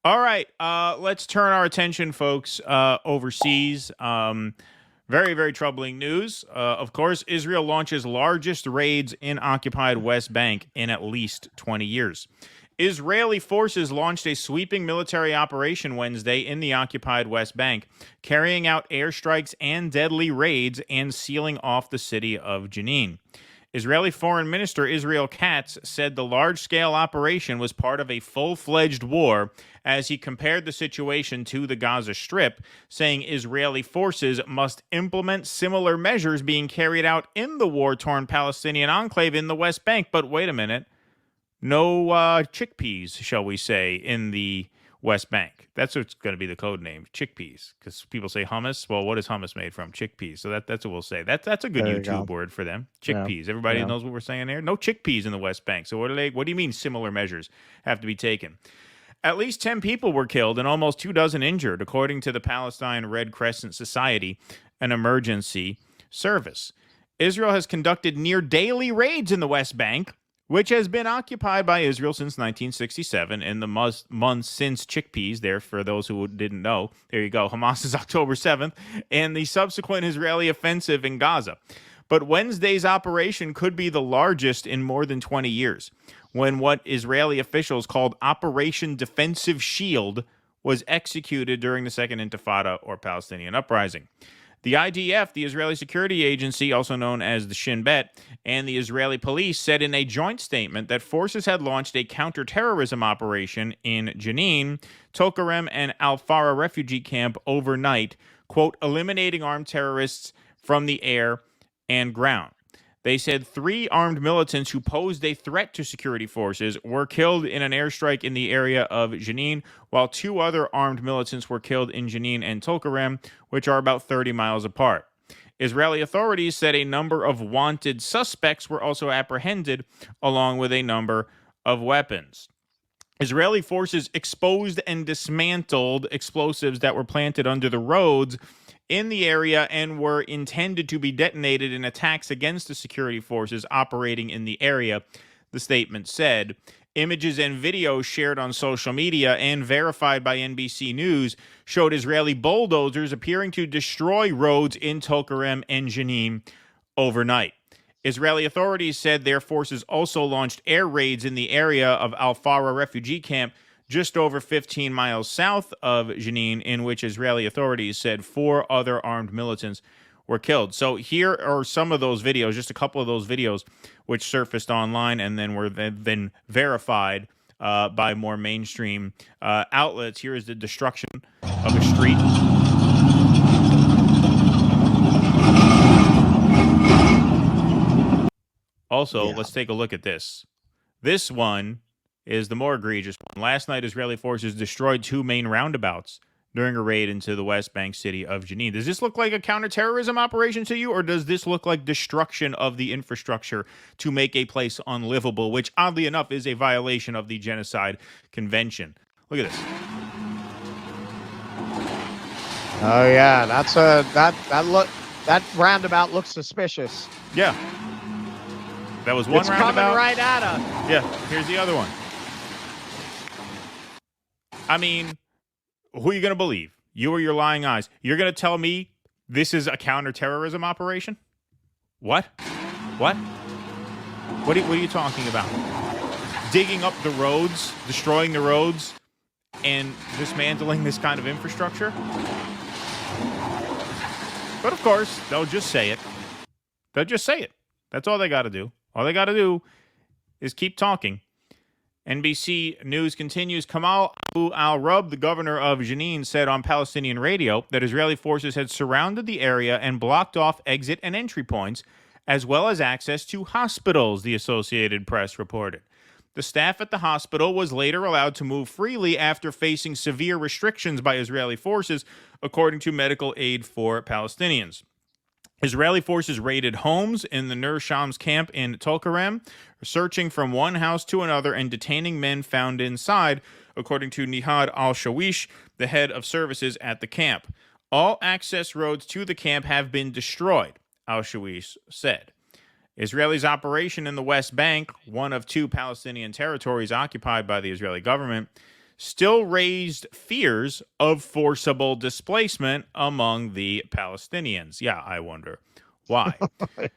All right, let's turn our attention, folks, overseas. Very, very troubling news. Of course, Israel launches largest raids in occupied West Bank in at least 20 years. Israeli forces launched a sweeping military operation Wednesday in the occupied West Bank, carrying out airstrikes and deadly raids and sealing off the city of Jenin. Israeli Foreign Minister Israel Katz said the large-scale operation was part of a full-fledged war as he compared the situation to the Gaza Strip, saying Israeli forces must implement similar measures being carried out in the war-torn Palestinian enclave in the West Bank. But wait a minute. No chickpeas, shall we say, in the West Bank. That's what's going to be the code name, chickpeas, because people say hummus. Well, what is hummus made from? Chickpeas. So that's what we'll say. That's a good There you YouTube go. word for them. Yeah. Chickpeas. Everybody Yeah. knows what we're saying there. No chickpeas in the West Bank. So what do you mean similar measures have to be taken? At least 10 people were killed and almost 24 injured, according to the Palestine Red Crescent Society, an emergency service. Israel has conducted near daily raids in the West Bank, which has been occupied by Israel since 1967 in the months since chickpeas. There, for those who didn't know, there you go. Hamas's October 7th and the subsequent Israeli offensive in Gaza. But Wednesday's operation could be the largest in more than 20 years, when what Israeli officials called Operation Defensive Shield was executed during the Second Intifada or Palestinian Uprising. The IDF, the Israeli security agency, also known as the Shin Bet, and the Israeli police said in a joint statement that forces had launched a counterterrorism operation in Jenin, Tulkarem, and Al Farah refugee camp overnight, quote, eliminating armed terrorists from the air and ground. They said 3 armed militants who posed a threat to security forces were killed in an airstrike in the area of Jenin, while 2 other armed militants were killed in Jenin and Tulkarem, which are about 30 miles apart. Israeli authorities said a number of wanted suspects were also apprehended, along with a number of weapons. Israeli forces exposed and dismantled explosives that were planted under the roads in the area and were intended to be detonated in attacks against the security forces operating in the area, the statement said. Images and videos shared on social media and verified by NBC News showed Israeli bulldozers appearing to destroy roads in Tulkarem and Jenin overnight. Israeli authorities said their forces also launched air raids in the area of Al Farah refugee camp just over 15 miles south of Jenin, in which Israeli authorities said 4 other armed militants were killed. So here are some of those videos, just a couple of those videos, which surfaced online and then were then verified by more mainstream outlets. Here is the destruction of a street. Also, let's take a look at this. This one is the more egregious one. Last night, Israeli forces destroyed 2 main roundabouts during a raid into the West Bank city of Jenin. Does this look like a counterterrorism operation to you, or does this look like destruction of the infrastructure to make a place unlivable, which, oddly enough, is a violation of the Genocide Convention? Look at this. Oh yeah, that roundabout looks suspicious. Yeah. That was one it's roundabout. Coming right at us. Yeah, here's the other one. I mean, who are you going to believe? You or your lying eyes? You're going to tell me this is a counterterrorism operation? What? What? What are you talking about? Digging up the roads, destroying the roads, and dismantling this kind of infrastructure? But of course, they'll just say it. They'll just say it. That's all they got to do. All they got to do is keep talking. NBC News continues. Kamal Abu al-Rub, the governor of Jenin, said on Palestinian radio that Israeli forces had surrounded the area and blocked off exit and entry points, as well as access to hospitals, the Associated Press reported. The staff at the hospital was later allowed to move freely after facing severe restrictions by Israeli forces, according to Medical Aid for Palestinians. Israeli forces raided homes in the Nur Shams camp in Tulkarem, searching from one house to another and detaining men found inside, according to Nihad al-Shawish, the head of services at the camp. All access roads to the camp have been destroyed, al-Shawish said. Israel's operation in the West Bank, one of 2 Palestinian territories occupied by the Israeli government, still raised fears of forcible displacement among the Palestinians. Yeah, I wonder why.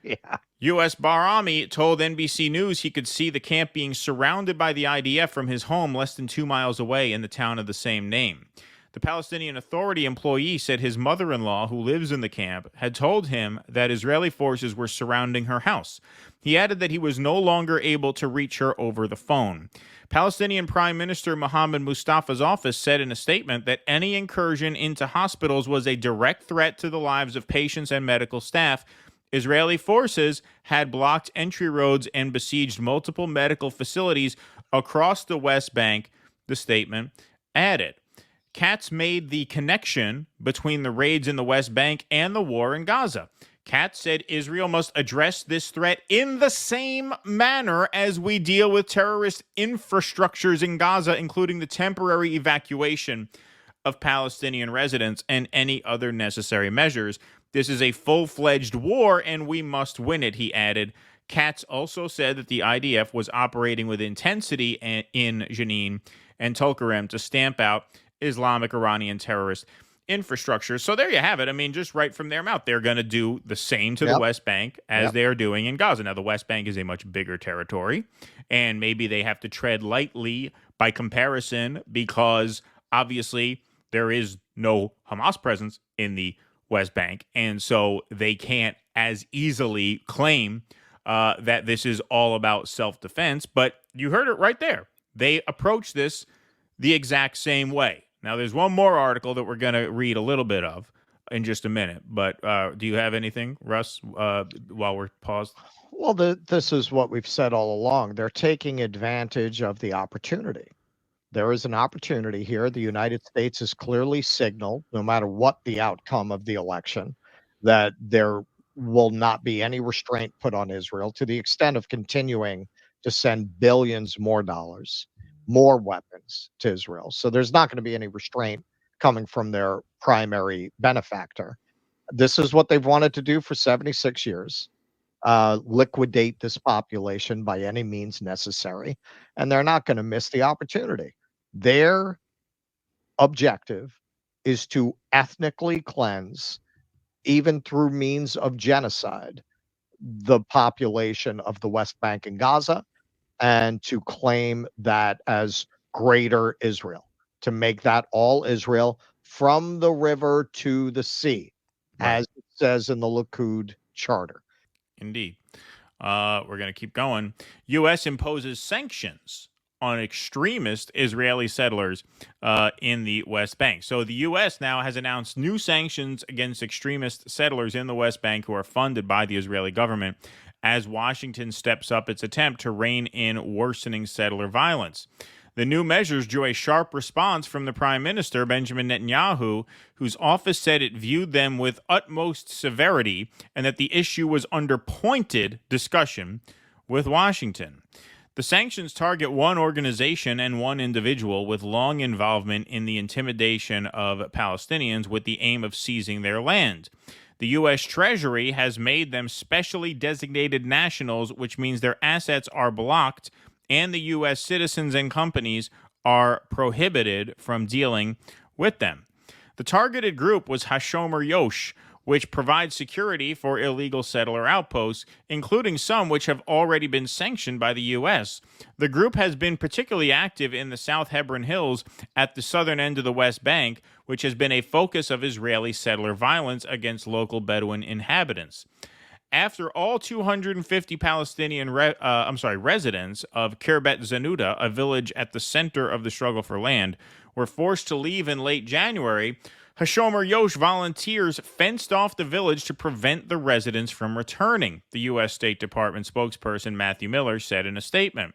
Yeah. U.S. Bahrami told NBC News he could see the camp being surrounded by the IDF from his home less than 2 miles away in the town of the same name. The Palestinian Authority employee said his mother-in-law, who lives in the camp, had told him that Israeli forces were surrounding her house. He added that he was no longer able to reach her over the phone. Palestinian Prime Minister Mohammed Mustafa's office said in a statement that any incursion into hospitals was a direct threat to the lives of patients and medical staff. Israeli forces had blocked entry roads and besieged multiple medical facilities across the West Bank, the statement added. Katz made the connection between the raids in the West Bank and the war in Gaza. Katz said Israel must address this threat in the same manner as we deal with terrorist infrastructures in Gaza, including the temporary evacuation of Palestinian residents and any other necessary measures. This is a full-fledged war, and we must win it, he added. Katz also said that the IDF was operating with intensity in Jenin and Tulkarem to stamp out Islamic Iranian terrorist infrastructure. So there you have it. I mean, just right from their mouth, they're going to do the same to the West Bank as they are doing in Gaza. Now, the West Bank is a much bigger territory, and maybe they have to tread lightly by comparison because obviously there is no Hamas presence in the West Bank, and so they can't as easily claim that this is all about self-defense. But you heard it right there. They approach this the exact same way. Now, there's one more article that we're going to read a little bit of in just a minute. But do you have anything, Russ, while we're paused? Well, this is what we've said all along. They're taking advantage of the opportunity. There is an opportunity here. The United States has clearly signaled, no matter what the outcome of the election, that there will not be any restraint put on Israel to the extent of continuing to send billions more dollars, more weapons to Israel. So there's not going to be any restraint coming from their primary benefactor. This is what they've wanted to do for 76 years. Liquidate this population by any means necessary, and they're not going to miss the opportunity. Their objective is to ethnically cleanse, even through means of genocide, the population of the West Bank and Gaza, and to claim that as greater Israel, to make that all Israel from the river to the sea, as it says in the Likud charter. Indeed. We're going to keep going. U.S. imposes sanctions on extremist Israeli settlers in the West Bank. So the U.S. now has announced new sanctions against extremist settlers in the West Bank who are funded by the Israeli government as Washington steps up its attempt to rein in worsening settler violence. The new measures drew a sharp response from the Prime Minister, Benjamin Netanyahu, whose office said it viewed them with utmost severity and that the issue was under pointed discussion with Washington. The sanctions target one organization and one individual with long involvement in the intimidation of Palestinians with the aim of seizing their land. The U.S. Treasury has made them specially designated nationals, which means their assets are blocked and the U.S. citizens and companies are prohibited from dealing with them. The targeted group was Hashomer Yosh, which provides security for illegal settler outposts, including some which have already been sanctioned by the U.S. The group has been particularly active in the South Hebron Hills at the southern end of the West Bank, which has been a focus of Israeli settler violence against local Bedouin inhabitants. After all 250 Palestinian residents of Kirbet Zanuda, a village at the center of the struggle for land, were forced to leave in late January, Hashomer Yosh volunteers fenced off the village to prevent the residents from returning, the U.S. State Department spokesperson Matthew Miller said in a statement.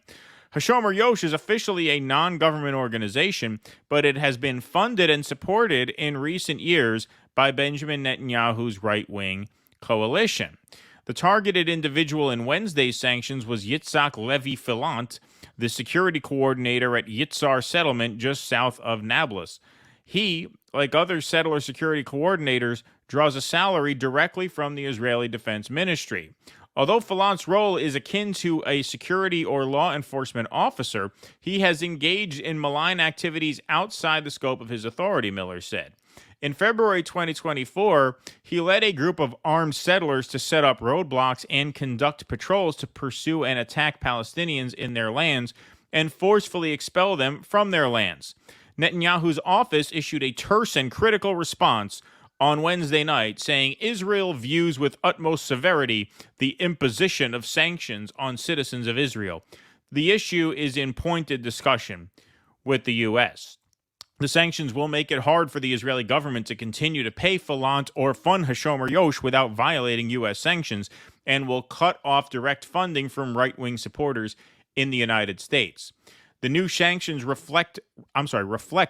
Hashomer Yosh is officially a non-government organization, but it has been funded and supported in recent years by Benjamin Netanyahu's right-wing coalition. The targeted individual in Wednesday's sanctions was Yitzhak Levi Filant, the security coordinator at Yitzhar settlement just south of Nablus. He, like other settler security coordinators, draws a salary directly from the Israeli Defense Ministry. Although Fallon's role is akin to a security or law enforcement officer, he has engaged in malign activities outside the scope of his authority, Miller said. In February 2024, he led a group of armed settlers to set up roadblocks and conduct patrols to pursue and attack Palestinians in their lands and forcefully expel them from their lands. Netanyahu's office issued a terse and critical response on Wednesday night, saying Israel views with utmost severity the imposition of sanctions on citizens of Israel. The issue is in pointed discussion with the U.S. The sanctions will make it hard for the Israeli government to continue to pay Fallant or fund Hashomer Yosh without violating U.S. sanctions, and will cut off direct funding from right-wing supporters in the United States. The new sanctions reflect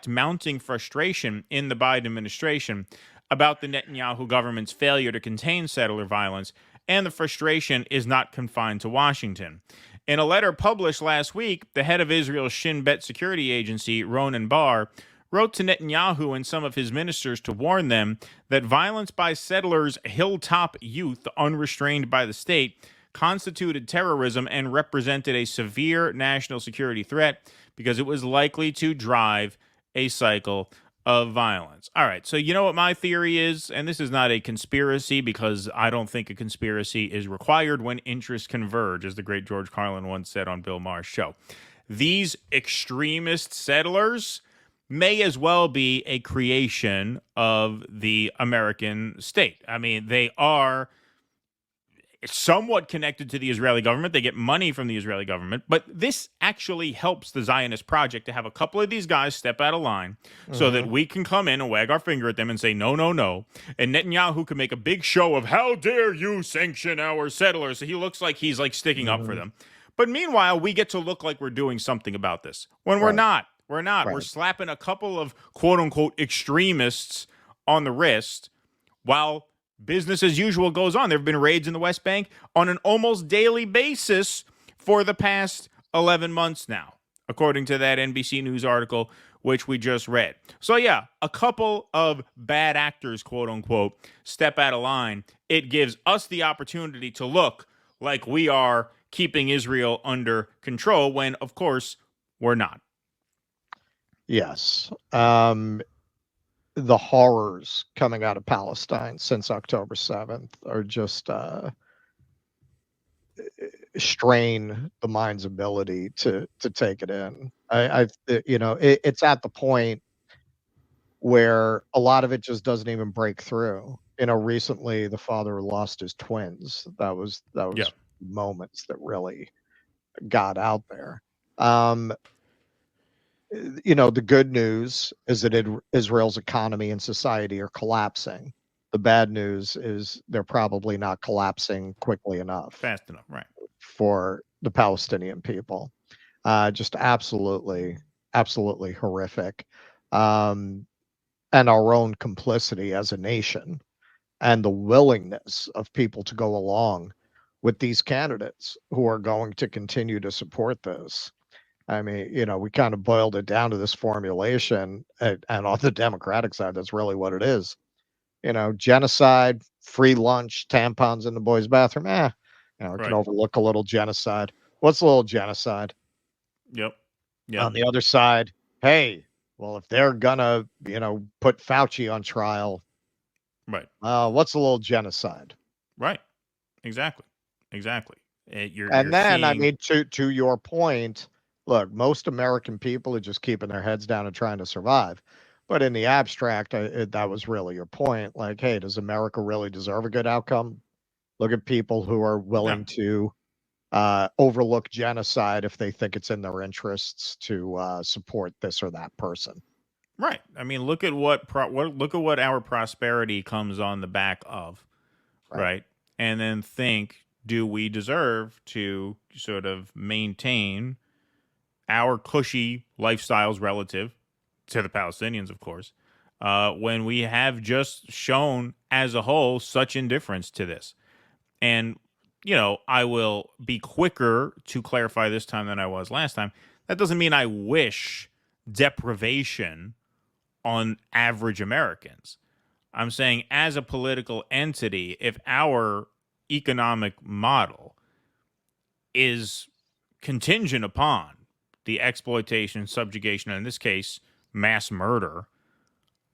mounting frustration in the Biden administration about the Netanyahu government's failure to contain settler violence, and the frustration is not confined to Washington. In a letter published last week, the head of Israel's Shin Bet security agency, Ronan Bar, wrote to Netanyahu and some of his ministers to warn them that violence by settlers' hilltop youth, unrestrained by the state, constituted terrorism and represented a severe national security threat because it was likely to drive a cycle of violence. All right, so you know what my theory is, and this is not a conspiracy because I don't think a conspiracy is required when interests converge, as the great George Carlin once said on Bill Maher's show. These extremist settlers may as well be a creation of the American state. I mean, they are somewhat connected to the Israeli government. They get money from the Israeli government, but this actually helps the Zionist project to have a couple of these guys step out of line so that we can come in and wag our finger at them and say, no, no, no. And Netanyahu can make a big show of, how dare you sanction our settlers? So he looks like he's like sticking up for them. But meanwhile, we get to look like we're doing something about this when we're not. We're not. We're slapping a couple of quote unquote extremists on the wrist while business as usual goes on. There have been raids in the West Bank on an almost daily basis for the past 11 months now, according to that NBC News article, which we just read. So yeah, a couple of bad actors, quote unquote, step out of line. It gives us the opportunity to look like we are keeping Israel under control when, of course, we're not. Yes. The horrors coming out of Palestine since October 7th are just strain the mind's ability to take it in. It's at the point where a lot of it just doesn't even break through. Recently the father lost his twins. That was moments that really got out there. The good news is that Israel's economy and society are collapsing. The bad news is they're probably not collapsing quickly enough. Fast enough, right. For the Palestinian people. Just absolutely, absolutely horrific. And our own complicity as a nation and the willingness of people to go along with these candidates who are going to continue to support this. I mean, we kind of boiled it down to this formulation, and on the Democratic side, that's really what it is. Genocide, free lunch, tampons in the boys' bathroom. It can overlook a little genocide. What's a little genocide? Yep. On the other side, hey, well, if they're gonna, put Fauci on trial, right? What's a little genocide? Right. Exactly. I mean, to your point. Look, most American people are just keeping their heads down and trying to survive. But in the abstract, that was really your point. Like, hey, does America really deserve a good outcome? Look at people who are willing to overlook genocide if they think it's in their interests to support this or that person. Right. I mean, look at what our prosperity comes on the back of, right? And then think, do we deserve to sort of maintain our cushy lifestyles relative to the Palestinians, of course, when we have just shown as a whole such indifference to this? And, I will be quicker to clarify this time than I was last time. That doesn't mean I wish deprivation on average Americans. I'm saying as a political entity, if our economic model is contingent upon the exploitation, subjugation, and in this case, mass murder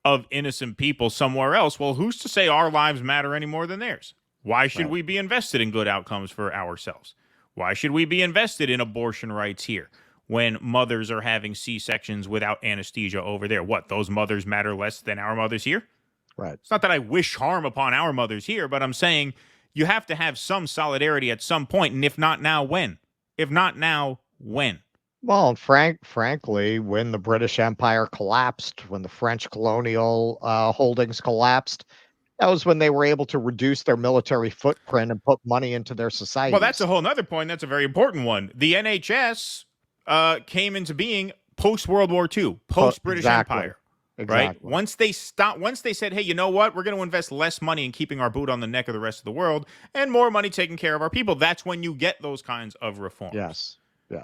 of innocent people somewhere else, well, who's to say our lives matter any more than theirs? Why should we be invested in good outcomes for ourselves? Why should we be invested in abortion rights here when mothers are having C-sections without anesthesia over there? What, those mothers matter less than our mothers here? Right. It's not that I wish harm upon our mothers here, but I'm saying you have to have some solidarity at some point, and if not now, when? If not now, when? Well, frankly, when the British Empire collapsed, when the French colonial holdings collapsed, that was when they were able to reduce their military footprint and put money into their societies. Well, that's a whole other point. That's a very important one. The NHS came into being post-World War II, post-British Empire. Right? Once they said, hey, you know what? We're going to invest less money in keeping our boot on the neck of the rest of the world and more money taking care of our people. That's when you get those kinds of reforms. Yes.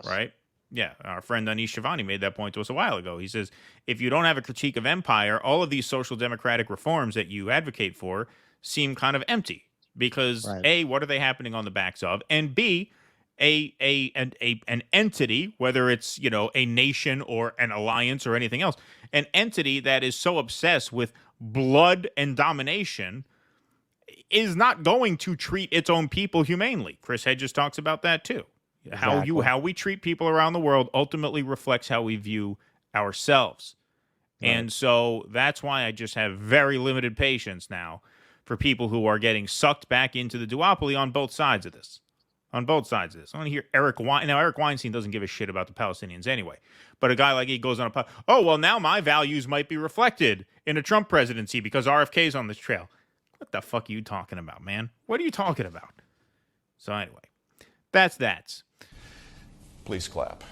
Right? Yeah, our friend Anish Shivani made that point to us a while ago. He says, if you don't have a critique of empire, all of these social democratic reforms that you advocate for seem kind of empty because A, what are they happening on the backs of? And B, an entity, whether it's, a nation or an alliance or anything else, an entity that is so obsessed with blood and domination is not going to treat its own people humanely. Chris Hedges talks about that too. Exactly. How we treat people around the world ultimately reflects how we view ourselves. Right. And so that's why I just have very limited patience now for people who are getting sucked back into the duopoly on both sides of this. On both sides of this. I want to hear Eric Weinstein. Now, Eric Weinstein doesn't give a shit about the Palestinians anyway. But a guy like he goes on now my values might be reflected in a Trump presidency because RFK's on this trail. What the fuck are you talking about, man? What are you talking about? So anyway, that's that. Please clap.